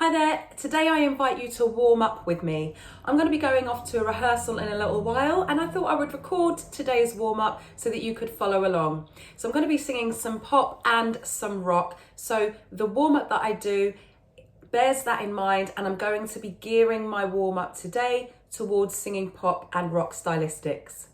Hi there, today I invite you to warm up with me. I'm going to be going off to a rehearsal in a little while and I thought I would record today's warm up so that you could follow along. So I'm going to be singing some pop and some rock. So the warm up that I do bears that in mind, and I'm going to be gearing my warm up today towards singing pop and rock stylistics.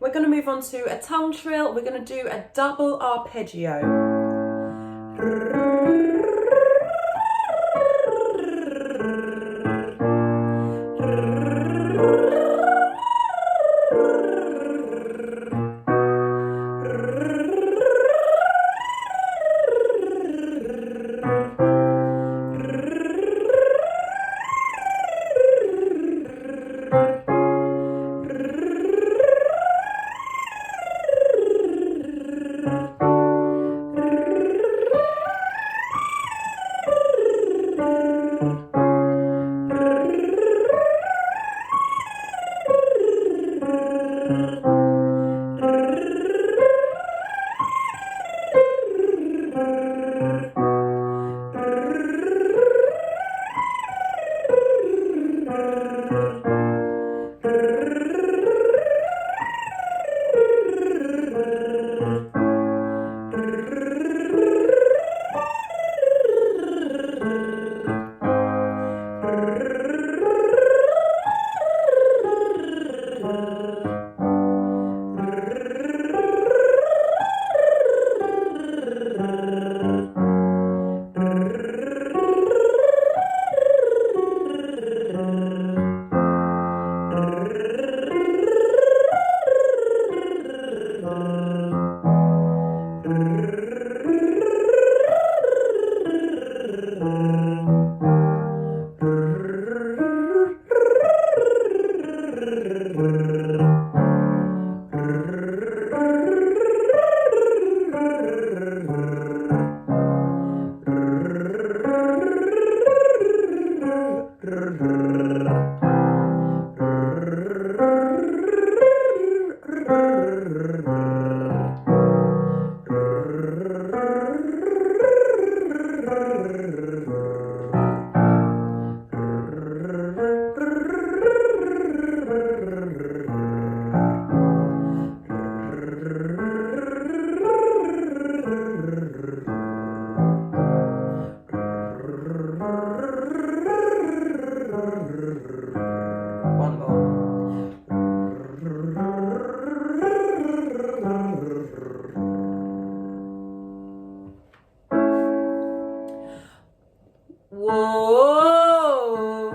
We're going to move on to a tongue trill. We're going to do a double arpeggio. Whoa,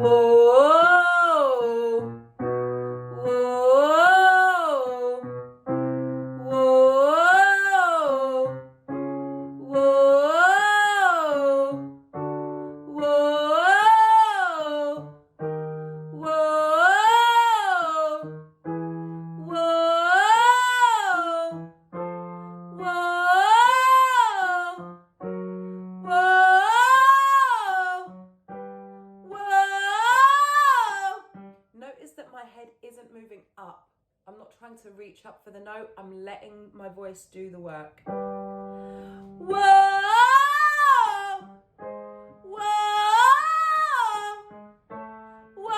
whoa, whoa, whoa, whoa, whoa, Notice that my head isn't moving up. I'm not trying to reach up for the note. I'm letting my voice do the work. Whoa! Whoa! Whoa! Whoa!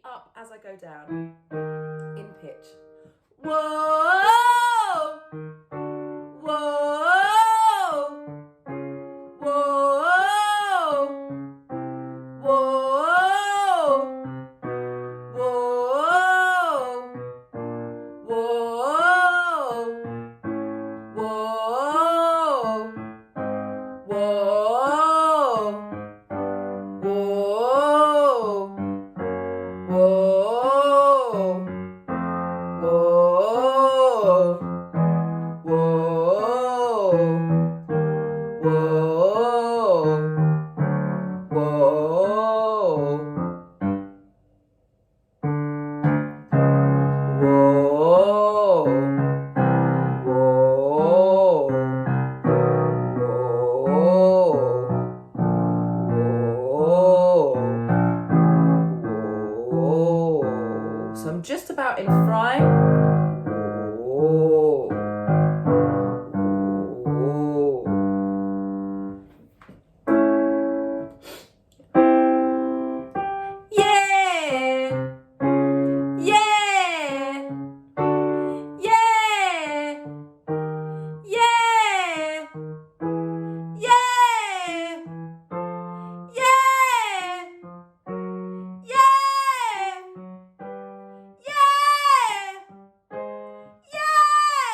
Up as I go down in pitch. Whoa, whoa, whoa, whoa, whoa, whoa, whoa, whoa, whoa. Whoa, whoa, whoa, whoa, whoa, So I'm just about in fry. Whoa. Whoa. Yeah. Yeah. Yeah. Yeah. Yeah. Yeah. Yeah.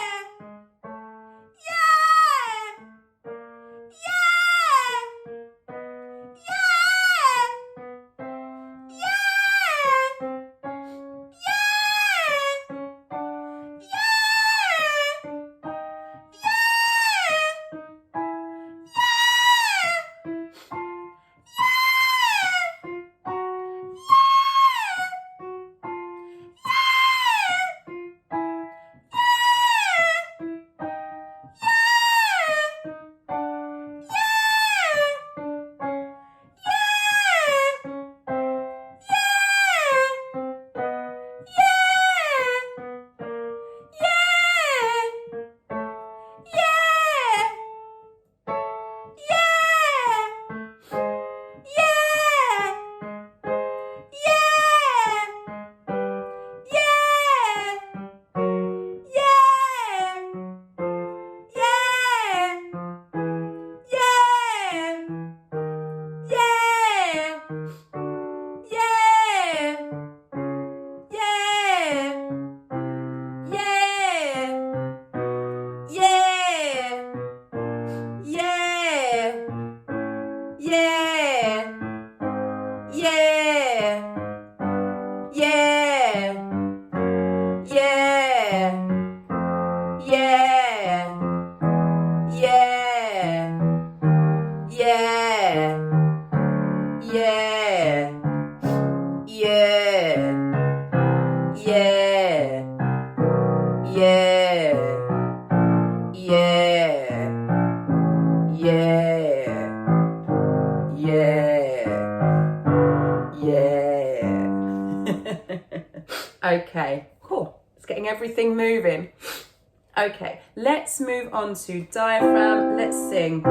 Yeah, yeah, yeah, yeah, yeah, yeah, yeah. Okay, cool. It's getting everything moving. Okay, let's move on to diaphragm. Let's sing.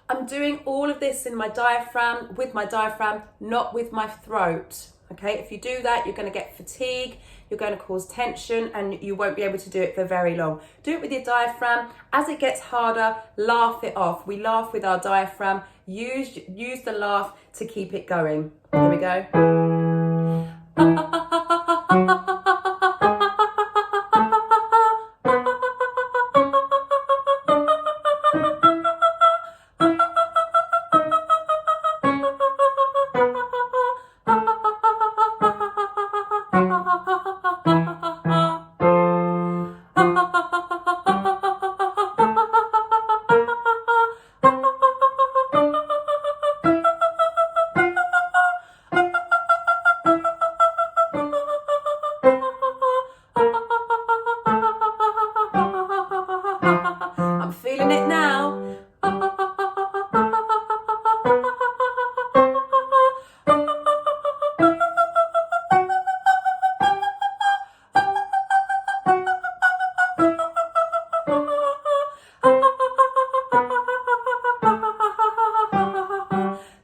I'm doing all of this in my diaphragm, with my diaphragm, not with my throat. Okay, if you do that, you're going to get fatigue, you're going to cause tension, and you won't be able to do it for very long. Do it with your diaphragm. As it gets harder, laugh it off. We laugh with our diaphragm. Use the laugh to keep it going. Here we go. I'm feeling it now.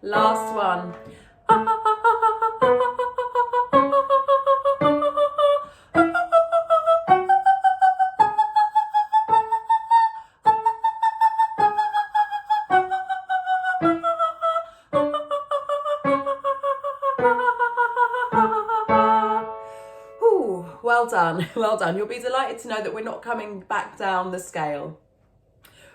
Last one. Ooh, well done, well done. You'll be delighted to know that we're not coming back down the scale.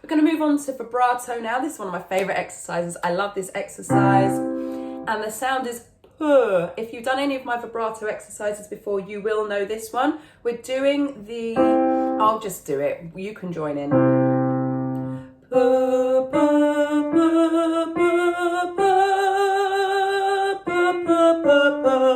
We're going to move on to vibrato now. This is one of my favourite exercises. I love this exercise. And the sound is puh. If you've done any of my vibrato exercises before, you will know this one. We're doing the... I'll just do it. You can join in. Puh, puh, puh, puh, puh, puh, puh, puh, puh.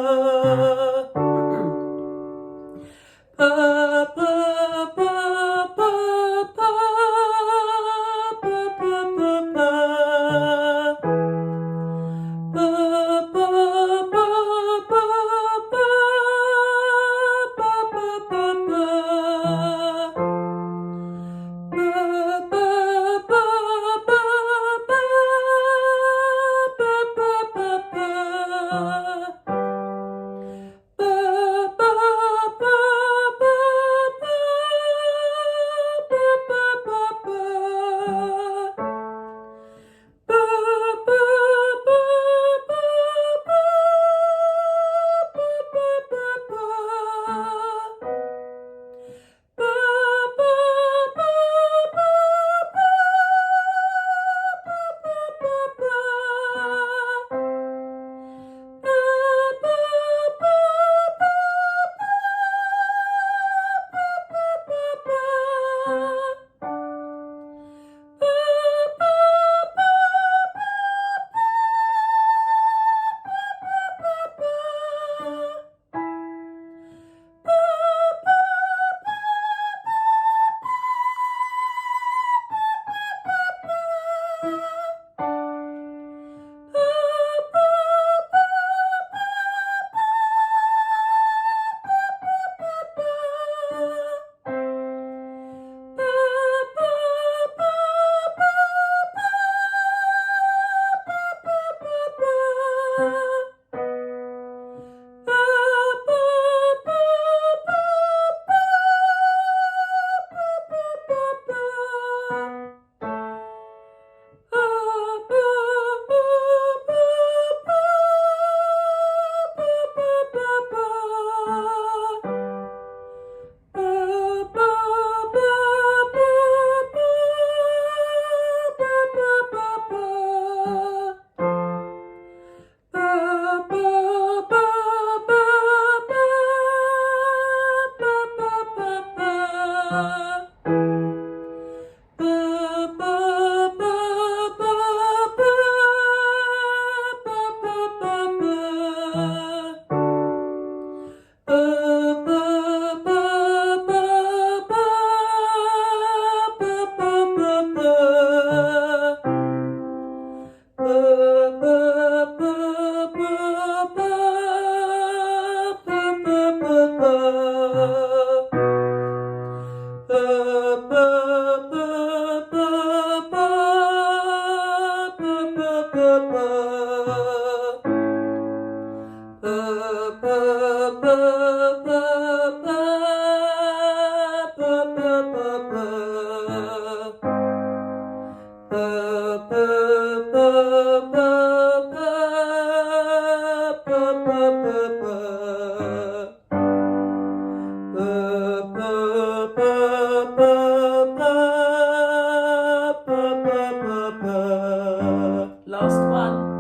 Last one.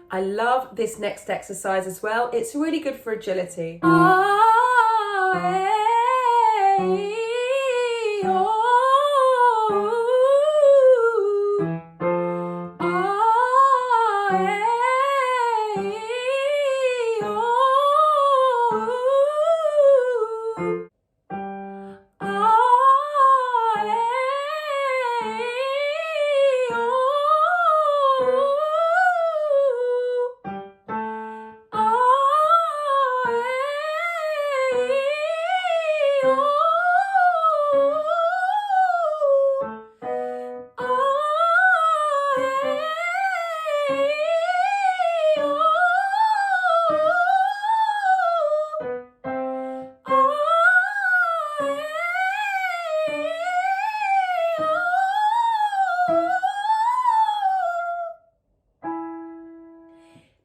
I love this next exercise as well. It's really good for agility.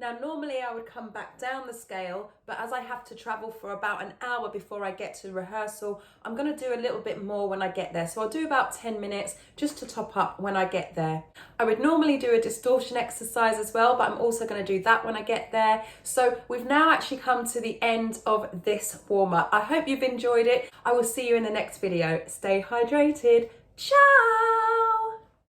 Now, normally I would come back down the scale, but as I have to travel for about an hour before I get to rehearsal, I'm going to do a little bit more when I get there. So I'll do about 10 minutes just to top up when I get there. I would normally do a distortion exercise as well, but I'm also going to do that when I get there. So we've now actually come to the end of this warm-up. I hope you've enjoyed it. I will see you in the next video. Stay hydrated. Ciao!